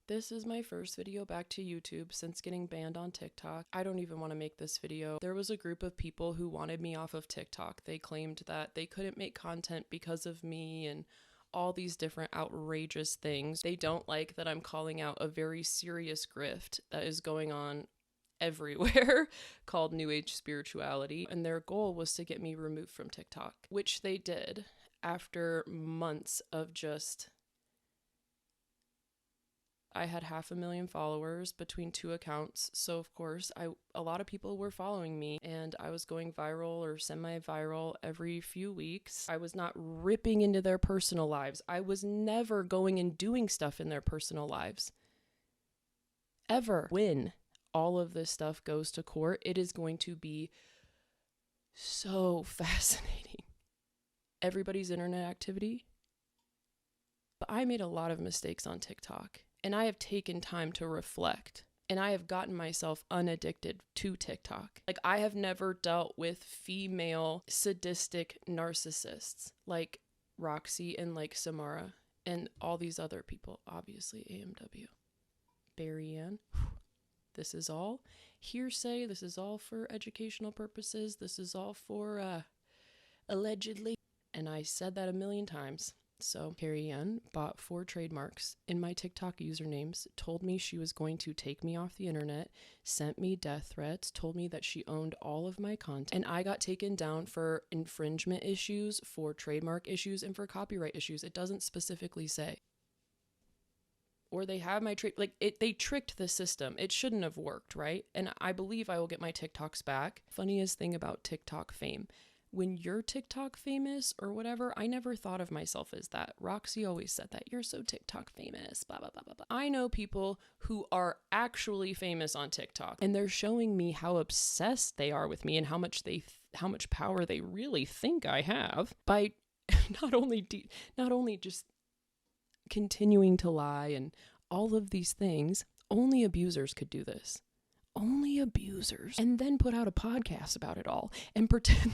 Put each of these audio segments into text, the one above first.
This is my first video back to YouTube since getting banned on TikTok. I don't even want to make this video. There was a group of people who wanted me off of TikTok. They claimed that they couldn't make content because of me and all these different outrageous things. They don't like that I'm calling out a very serious grift that is going on everywhere called New Age spirituality, and their goal was to get me removed from TikTok, which they did after months of just... I had 500,000 followers between 2 accounts, so of course a lot of people were following me, and I was going viral or semi-viral every few weeks. I was not ripping into their personal lives. I was never going and doing stuff in their personal lives. Ever. When all of this stuff goes to court, it is going to be so fascinating. Everybody's internet activity. But I made a lot of mistakes on TikTok. And I have taken time to reflect, and I have gotten myself unaddicted to TikTok. Like, I have never dealt with female sadistic narcissists like Roxy and like Samara and all these other people, obviously AMW. Barry Ann. This is all hearsay. This is all for educational purposes. This is all for allegedly. And I said that a million times. So Carrie Ann bought 4 trademarks in my TikTok usernames, told me she was going to take me off the internet, sent me death threats, told me that she owned all of my content, and I got taken down for infringement issues, for trademark issues, and for copyright issues. It doesn't specifically say. Or they have my they tricked the system. It shouldn't have worked, right? And I believe I will get my TikToks back. Funniest thing about TikTok fame. When you're TikTok famous or whatever, I never thought of myself as that. Roxy always said that. You're so TikTok famous, blah, blah, blah, blah, blah. I know people who are actually famous on TikTok, and they're showing me how obsessed they are with me and how much power they really think I have by not only just continuing to lie and all of these things. Only abusers could do this. Only abusers. And then put out a podcast about it all and pretend...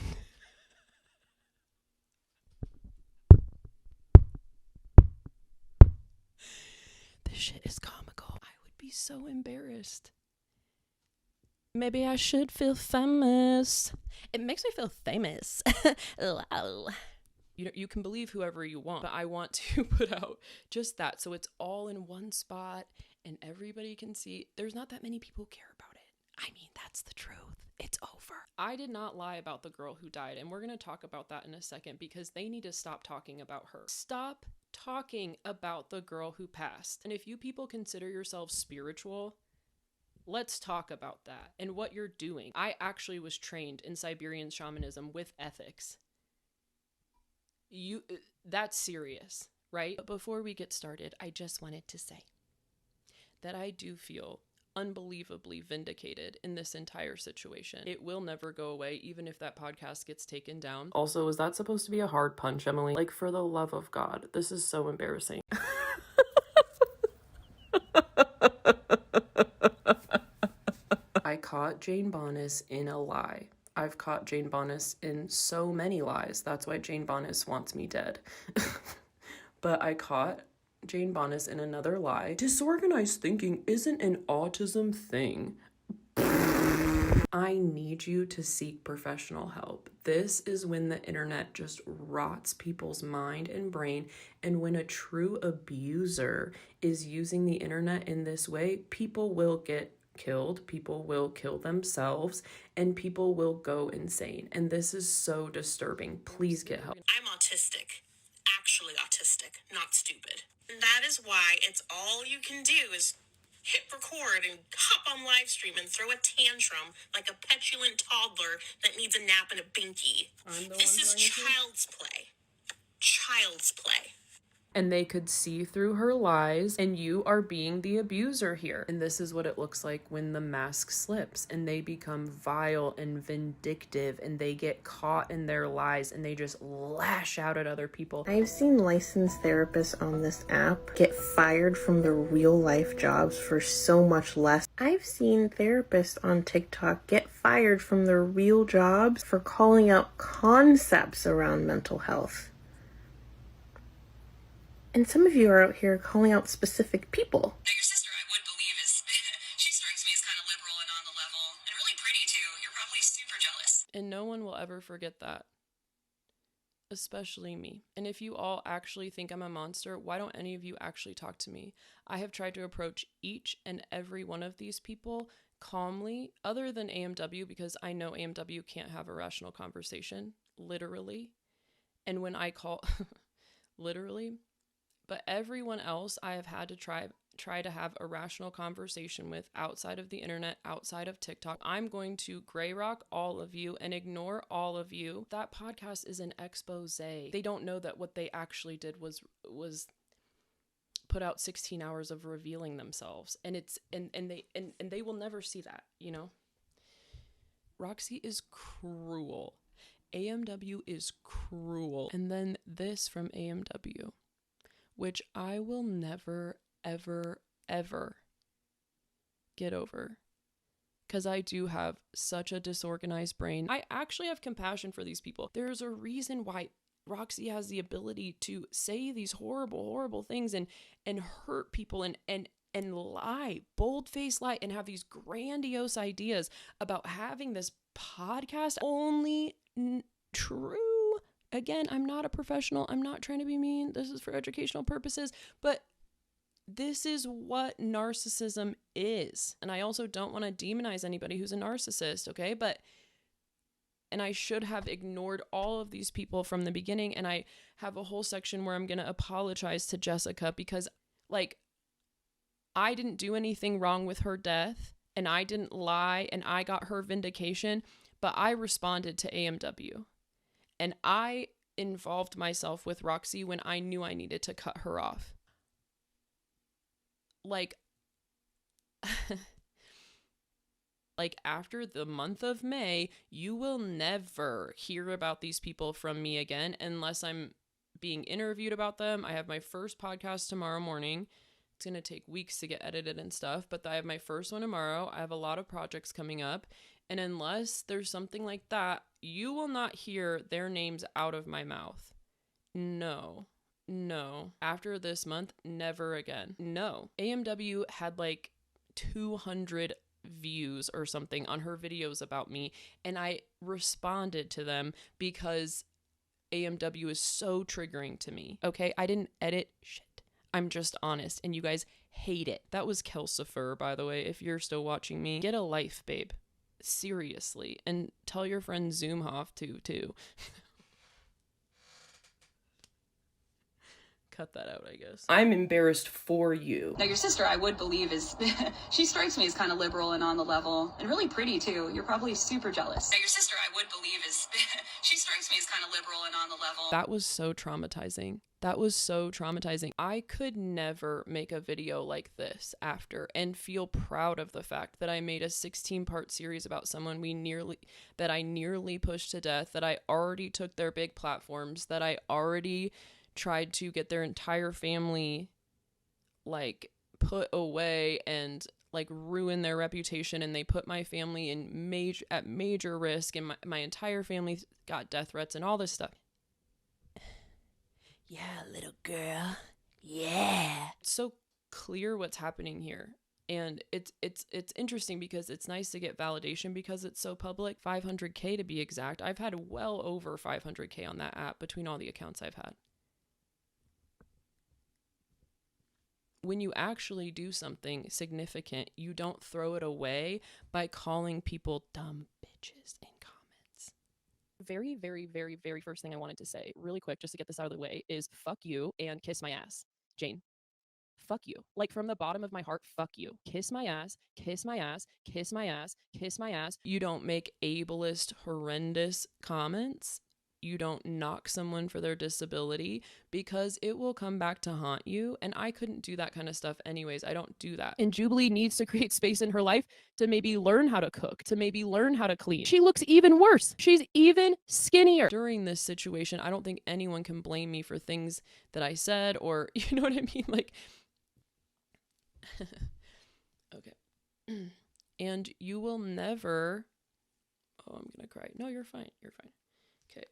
This shit is comical. I would be so embarrassed. Maybe I should feel famous. It makes me feel famous. Wow. You can believe whoever you want, but I want to put out just that so it's all in one spot and everybody can see. There's not that many people who care about it. I mean, that's the truth. It's over. I did not lie about the girl who died, and we're going to talk about that in a second because they need to stop talking about her. Stop talking about the girl who passed. And if you people consider yourselves spiritual, let's talk about that and what you're doing. I actually was trained in Siberian shamanism with ethics. That's serious, right? But before we get started, I just wanted to say that I do feel unbelievably vindicated in this entire situation. It will never go away, even if that podcast gets taken down. Also, is that supposed to be a hard punch, Emily? Like, for the love of God, this is so embarrassing. I caught Jane Bonis in a lie. I've caught Jane Bonis in so many lies. That's why Jane Bonis wants me dead. But I caught Jane Bonis in another lie. Disorganized thinking isn't an autism thing. I need you to seek professional help. This is when the internet just rots people's mind and brain, and when a true abuser is using the internet in this way, people will get killed, people will kill themselves, and people will go insane. And this is so disturbing. Please get help. I'm autistic. Actually autistic, not stupid. And that is why it's all you can do is hit record and hop on live stream and throw a tantrum like a petulant toddler that needs a nap and a binky. This is child's play. Child's play. And they could see through her lies, and you are being the abuser here. And this is what it looks like when the mask slips and they become vile and vindictive and they get caught in their lies and they just lash out at other people. I've seen licensed therapists on this app get fired from their real life jobs for so much less. I've seen therapists on TikTok get fired from their real jobs for calling out concepts around mental health. And some of you are out here calling out specific people. Now, your sister, I would believe, is she strikes me as kind of liberal and on the level, and really pretty too. You're probably super jealous. And no one will ever forget that. Especially me. And if you all actually think I'm a monster, why don't any of you actually talk to me? I have tried to approach each and every one of these people calmly, other than AMW, because I know AMW can't have a rational conversation, literally. And when I call, literally, but everyone else I have had to try to have a rational conversation with outside of the internet, outside of TikTok. I'm going to gray rock all of you and ignore all of you. That podcast is an expose. They don't know that what they actually did was put out 16 hours of revealing themselves, and it's and they will never see that, you know. Roxy is cruel. AMW is cruel. And then this from AMW, which I will never, ever, ever get over. Because I do have such a disorganized brain. I actually have compassion for these people. There's a reason why Roxy has the ability to say these horrible, horrible things and hurt people and lie, bold-faced lie, and have these grandiose ideas about having this podcast. Only true. Again, I'm not a professional. I'm not trying to be mean. This is for educational purposes, but this is what narcissism is. And I also don't want to demonize anybody who's a narcissist, okay? And I should have ignored all of these people from the beginning. And I have a whole section where I'm going to apologize to Jessica because, like, I didn't do anything wrong with her death and I didn't lie and I got her vindication, but I responded to AMW. And I involved myself with Roxy when I knew I needed to cut her off. Like, like after the month of May, you will never hear about these people from me again unless I'm being interviewed about them. I have my first podcast tomorrow morning. It's going to take weeks to get edited and stuff, but I have my first one tomorrow. I have a lot of projects coming up. And unless there's something like that, you will not hear their names out of my mouth. No. After this month, never again. No. AMW had like 200 views or something on her videos about me, and I responded to them because AMW is so triggering to me. Okay? I didn't edit shit. I'm just honest, and you guys hate it. That was Kelsifer, by the way, if you're still watching me. Get a life, babe. Seriously. And tell your friend Zoomhoff to too. Cut that out, I guess. I'm embarrassed for you. Now, your sister, I would believe, is she strikes me as kind of liberal and on the level, and really pretty too. You're probably super jealous. Now, your sister, I would believe, is she strikes me as kind of liberal and on the level. That was so traumatizing. I could never make a video like this after and feel proud of the fact that I made a 16-part series about someone that I nearly pushed to death, that I already took their big platforms, that I already tried to get their entire family like put away and like ruin their reputation, and they put my family in major risk, and my entire family got death threats and all this stuff. Yeah, little girl. Yeah. It's so clear what's happening here. And it's interesting because it's nice to get validation because it's so public. 500K to be exact. I've had well over 500K on that app between all the accounts I've had. When you actually do something significant, you don't throw it away by calling people dumb bitches in comments. Very, very, very, very first thing I wanted to say, really quick, just to get this out of the way, is fuck you and kiss my ass. Jane, fuck you. Like, from the bottom of my heart, fuck you. Kiss my ass, kiss my ass, kiss my ass, kiss my ass. You don't make ableist, horrendous comments. You don't knock someone for their disability, because it will come back to haunt you. And I couldn't do that kind of stuff anyways. I don't do that. And Jubilee needs to create space in her life to maybe learn how to cook, to maybe learn how to clean. She looks even worse. She's even skinnier. During this situation, I don't think anyone can blame me for things that I said, or, you know what I mean? Like, okay. And you will never, oh, I'm gonna cry. No, you're fine. You're fine. Okay.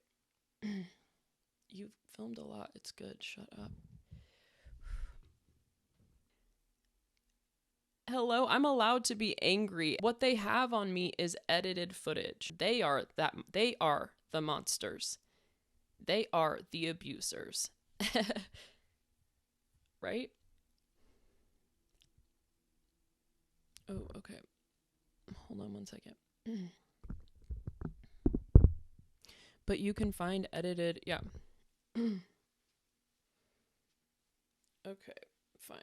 You've filmed a lot. It's good. Shut up. Hello, I'm allowed to be angry. What they have on me is edited footage. They are the monsters. They are the abusers. Right? Oh, okay. Hold on one second. But you can find edited, yeah. Okay, fine.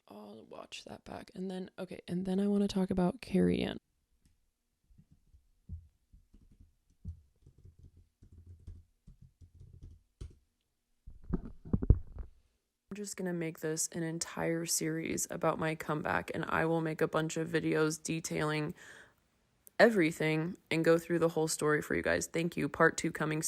I'll watch that back. And then, okay, and then I want to talk about Carrie Ann. I'm just going to make this an entire series about my comeback, and I will make a bunch of videos detailing everything and go through the whole story for you guys. Thank you. Part 2 coming soon.